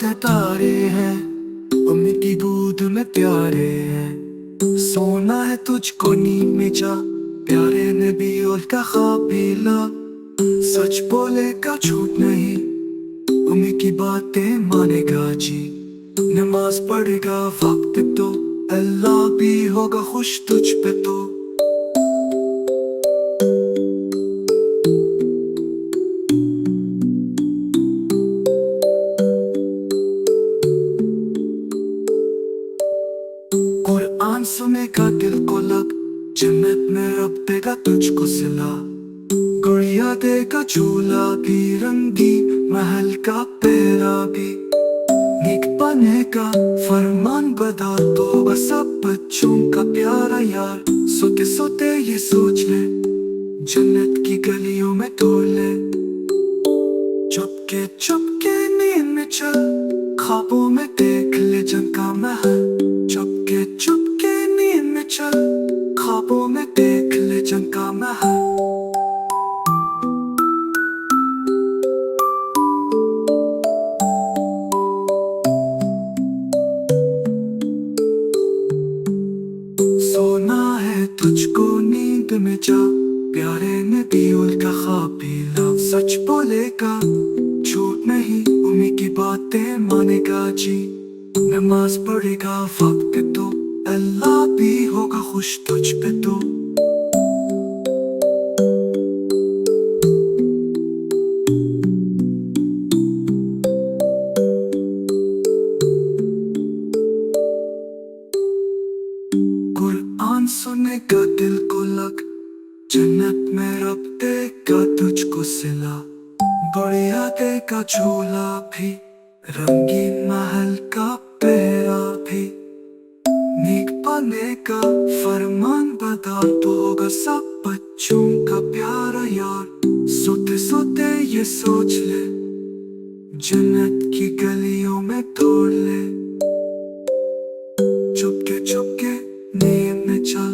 हैं तारे हैं, अम्मी की दूध में प्यारे हैं। सोना है तुझको नींद में जा, प्यारे नबी और कहा पीला। सच बोलेगा झूठ नहीं, अम्मी की बातें मानेगा जी। नमाज पढ़ेगा वक्त पे तो, अल्लाह भी होगा खुश तुझ पे तो। कुरान सुनेगा दिल को लग, जन्नत में रब देगा तुझको सिला। गुड़िया देगा झूला भी, रंगी महल का पेरा भी। नेक बनेगा फरमान बदा तो बस सब बच्चों का प्यारा यार। सोते सोते ये सोच ले, जन्नत की गलियों में तोड़ ले। चुपके चुपके नींद में चल, ख्वाबों में देख ले जंग का महल। चुपके चुपके नींद में चल, ख्वाबों में देख ले जंग का महल। सोना है तुझको नींद में जा, प्यारे नबी का ख्वाब पीला। सच बोलेगा झूठ नहीं, उम्मी की बातें मानेगा जी। नमाज पढ़ेगा वक्त पे तो, अल्लाह भी होगा खुश तुझ पे तो। कुरान सुनेगा दिल को लग, जन्नत में रब देगा तुझको सिला। बढ़िया देगा झूला भी, रंगीन महल का पेरा भी। नेक बनेगा फरमान बदार तो होगा सब बच्चों का प्यारा यार। सोते सोते ये सोच ले, जन्नत की गलियों में तोड़ ले। चुपके चुपके नींद में चल,